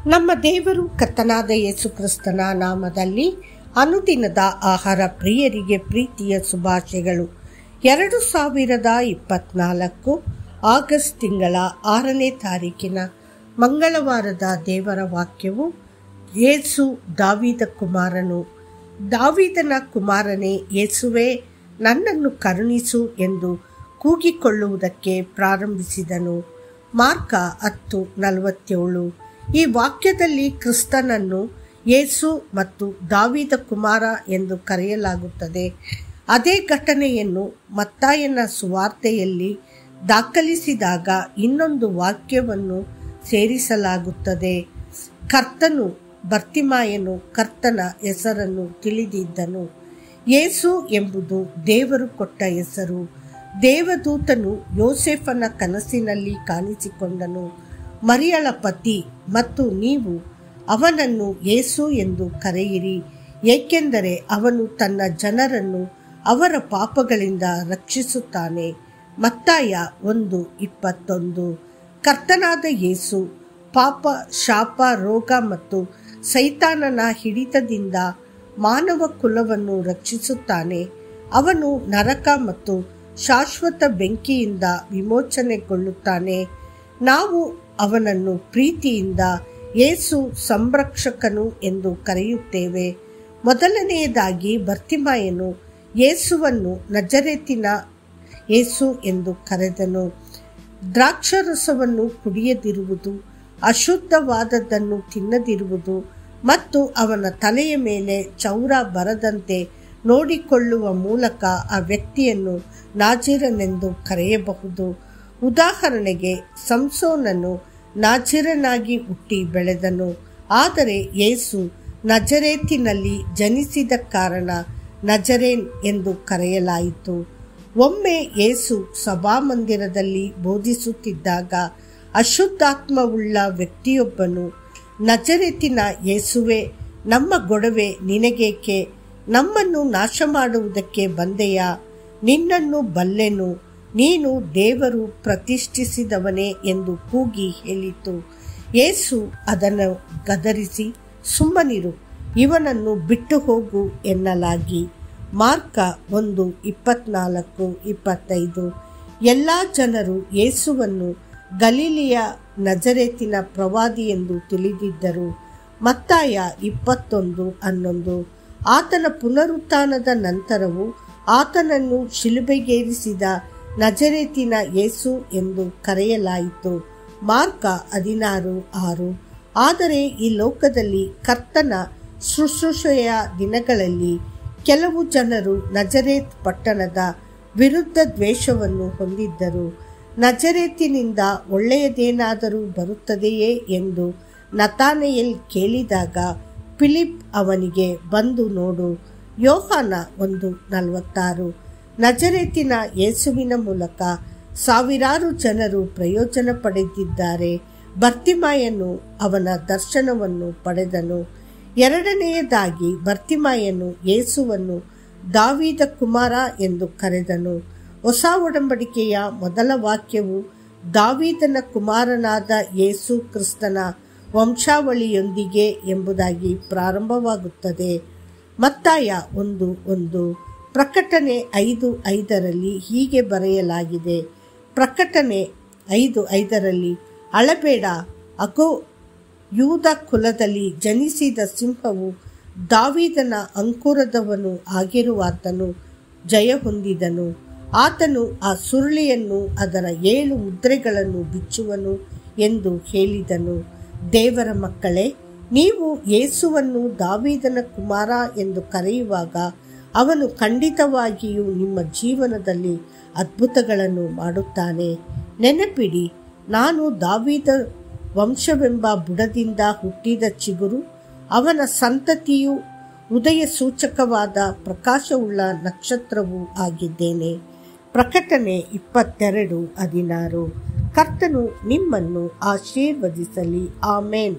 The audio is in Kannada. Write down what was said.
ನಮ್ಮ ದೇವರು ಕರ್ತನಾದ ಯೇಸು ಕ್ರಿಸ್ತನ ನಾಮದಲ್ಲಿ ಅನುದಿನದ ಆಹಾರ ಪ್ರಿಯರಿಗೆ ಪ್ರೀತಿಯ ಶುಭಾಶಯಗಳು. 2024 ಆಗಸ್ಟ್ ತಿಂಗಳ 6ನೇ ತಾರೀಕಿನ ಮಂಗಳವಾರದ ದೇವರ ವಾಕ್ಯವು, ಯೇಸು ದಾವೀದ ಕುಮಾರನು. ದಾವೀದನ ಕುಮಾರನೇ ಯೇಸುವೇ, ನನ್ನನ್ನು ಕರುಣಿಸು ಎಂದು ಕೂಗಿಕೊಳ್ಳುವುದಕ್ಕೆ ಪ್ರಾರಂಭಿಸಿದನು. ಮಾರ್ಕ 10:47. ಈ ವಾಕ್ಯದಲ್ಲಿ ಕ್ರಿಸ್ತನನ್ನು ಯೇಸು ಮತ್ತು ದಾವೀದ ಕುಮಾರ ಎಂದು ಕರೆಯಲಾಗುತ್ತದೆ. ಅದೇ ಘಟನೆಯನ್ನು ಮತ್ತಾಯನ ಸುವಾರ್ತೆಯಲ್ಲಿ ದಾಖಲಿಸಿದಾಗ ಇನ್ನೊಂದು ವಾಕ್ಯವನ್ನು ಸೇರಿಸಲಾಗುತ್ತದೆ. ಕರ್ತನು ಬರ್ತಿಮಾಯನು ಕರ್ತನ ಹೆಸರನ್ನು ತಿಳಿದಿದ್ದನು. ಯೇಸು ಎಂಬುದು ದೇವರು ಕೊಟ್ಟ ಹೆಸರು. ದೇವದೂತನು ಯೋಸೇಫನ ಕನಸಿನಲ್ಲಿ ಕಾಣಿಸಿಕೊಂಡನು. ಮರಿಯಳ ಪತಿ, ಮತ್ತು ನೀವು ಅವನನ್ನು ಯೇಸು ಎಂದು ಕರೆಯಿರಿ, ಏಕೆಂದರೆ ಅವನು ತನ್ನ ಜನರನ್ನು ಅವರ ಪಾಪಗಳಿಂದ ರಕ್ಷಿಸುತ್ತಾನೆ. ಮತ್ತಾಯ 1:21. ಕರ್ತನಾದ ಯೇಸು ಪಾಪ, ಶಾಪ, ರೋಗ ಮತ್ತು ಸೈತಾನನ ಹಿಡಿತದಿಂದ ಮಾನವ ಕುಲವನ್ನು ರಕ್ಷಿಸುತ್ತಾನೆ. ಅವನು ನರಕ ಮತ್ತು ಶಾಶ್ವತ ಬೆಂಕಿಯಿಂದ ವಿಮೋಚನೆಗೊಳ್ಳುತ್ತಾನೆ. ನಾವು ಅವನನ್ನು ಪ್ರೀತಿಯಿಂದ ಯೇಸು ಸಂರಕ್ಷಕನು ಎಂದು ಕರೆಯುತ್ತೇವೆ. ಮೊದಲನೆಯದಾಗಿ ಬರ್ತಿಮಾಯನು ಯೇಸುವನ್ನು ನಜರೇತಿನ ಯೇಸು ಎಂದು ಕರೆದನು. ದ್ರಾಕ್ಷಾರಸವನ್ನು ಕುಡಿಯದಿರುವುದು, ಅಶುದ್ಧವಾದದ್ದನ್ನು ತಿನ್ನದಿರುವುದು ಮತ್ತು ಅವನ ತಲೆಯ ಮೇಲೆ ಚೌರ ಬರದಂತೆ ನೋಡಿಕೊಳ್ಳುವ ಮೂಲಕ ಆ ವ್ಯಕ್ತಿಯನ್ನು ನಾಜೀರನೆಂದು ಕರೆಯಬಹುದು. ಉದಾಹರಣೆಗೆ, ಸಂಸೋನನು ನಾಜೀರನಾಗಿ ಹುಟ್ಟಿ ಬೆಳೆದನು, ಆದರೆ ಯೇಸು ನಜರೇತಿನಲ್ಲಿ ಜನಿಸಿದ ಕಾರಣ ನಜರೇನ್ ಎಂದು ಕರೆಯಲಾಯಿತು. ಒಮ್ಮೆ ಯೇಸು ಸಭಾಮಂದಿರದಲ್ಲಿ ಬೋಧಿಸುತ್ತಿದ್ದಾಗ ಅಶುದ್ಧಾತ್ಮವುಳ್ಳ ವ್ಯಕ್ತಿಯೊಬ್ಬನು, ನಜರೇತಿನ ಯೇಸುವೆ, ನಮ್ಮ ಗೊಡವೆ ನಿನಗೇಕೆ? ನಮ್ಮನ್ನು ನಾಶ ಮಾಡುವುದಕ್ಕೆ ಬಂದೆಯಾ? ನಿನ್ನನ್ನು ಬಲ್ಲೆನು, ನೀನು ದೇವರು ಪ್ರತಿಷ್ಠಿಸಿದವನೇ ಎಂದು ಕೂಗಿ ಹೇಳಿತು. ಯೇಸು ಅದನ್ನು ಗದರಿಸಿ, ಸುಮ್ಮನಿರು, ಇವನನ್ನು ಬಿಟ್ಟು ಹೋಗು ಎನ್ನಲಾಗಿ. ಮಾರ್ಕ 1:24-25. ಎಲ್ಲ ಜನರು ಯೇಸುವನ್ನು ಗಲಿಲಿಯ ನಜರೇತಿನ ಪ್ರವಾದಿ ಎಂದು ತಿಳಿದಿದ್ದರು. ಮತ್ತಾಯ 21:11. ಆತನ ಪುನರುತ್ಥಾನದ ನಂತರವೂ ಆತನನ್ನು ಶಿಲುಬೆಗೇರಿಸಿದ ನಜರೇತಿನ ಯೇಸು ಎಂದು ಕರೆಯಲಾಯಿತು. ಮಾರ್ಕ 16:6. ಆದರೆ ಈ ಲೋಕದಲ್ಲಿ ಕರ್ತನ ಶುಶ್ರೂಷೆಯ ದಿನಗಳಲ್ಲಿ ಕೆಲವು ಜನರು ನಜರೇತ್ ಪಟ್ಟಣದ ವಿರುದ್ಧ ದ್ವೇಷವನ್ನು ಹೊಂದಿದ್ದರು. ನಜರೇತಿನಿಂದ ಒಳ್ಳೆಯದೇನಾದರೂ ಬರುತ್ತದೆಯೇ ಎಂದು ನತಾನಯೇಲ್ ಕೇಳಿದಾಗ ಫಿಲಿಪ್ ಅವನಿಗೆ, ಬಂದು ನೋಡು. ಯೋಹಾನ 1:46. ನಜರೇತಿನ ಯೇಸುವಿನ ಮೂಲಕ ಸಾವಿರಾರು ಜನರು ಪ್ರಯೋಜನ ಪಡೆದಿದ್ದಾರೆ. ಬರ್ತಿಮಾಯನು ಅವನ ದರ್ಶನವನ್ನು ಪಡೆದನು. ಎರಡನೆಯದಾಗಿ, ಬರ್ತಿಮಾಯನು ಯೇಸುವನ್ನು ದಾವೀದ ಕುಮಾರ ಎಂದು ಕರೆದನು. ಹೊಸ ಒಡಂಬಡಿಕೆಯ ಮೊದಲ ವಾಕ್ಯವು ದಾವೀದನ ಕುಮಾರನಾದ ಯೇಸು ಕ್ರಿಸ್ತನ ವಂಶಾವಳಿಯೊಂದಿಗೆ ಎಂಬುದಾಗಿ ಪ್ರಾರಂಭವಾಗುತ್ತದೆ. ಮತ್ತಾಯ 1:1. ಪ್ರಕಟಣೆ 5:5 ಹೀಗೆ ಬರೆಯಲಾಗಿದೆ. ಪ್ರಕಟಣೆ 5:5, ಅಳಬೇಡ, ಅಗೋ, ಯೂದ ಕುಲದಲ್ಲಿ ಜನಿಸಿದ ಸಿಂಹವು ದಾವೀದನ ಅಂಕುರದವನು ಆಗಿರುವಾತನು ಜಯ ಹೊಂದಿದನು. ಆತನು ಆ ಸುರುಳಿಯನ್ನು ಅದರ 7 ಮುದ್ರೆಗಳನ್ನು ಬಿಚ್ಚುವನು ಎಂದು ಹೇಳಿದನು. ದೇವರ ಮಕ್ಕಳೇ, ನೀವು ಯೇಸುವನ್ನು ದಾವೀದನ ಕುಮಾರ ಎಂದು ಕರೆಯುವಾಗ ಅವನು ಖಂಡಿತವಾಗಿಯೂ ನಿಮ್ಮ ಜೀವನದಲ್ಲಿ ಅದ್ಭುತಗಳನ್ನು ಮಾಡುತ್ತಾನೆ. ನೆನಪಿಡಿ, ನಾನು ದಾವೀದ ವಂಶವೆಂಬ ಬುಡದಿಂದ ಹುಟ್ಟಿದ ಚಿಗುರು, ಅವನ ಸಂತತಿಯು ಉದಯ ಸೂಚಕವಾದ ಪ್ರಕಾಶವುಳ್ಳ ನಕ್ಷತ್ರವೂ ಆಗಿದ್ದೇನೆ. ಪ್ರಕಟಣೆ 22:16. ಕರ್ತನು ನಿಮ್ಮನ್ನು ಆಶೀರ್ವದಿಸಲಿ. ಆಮೇನ್.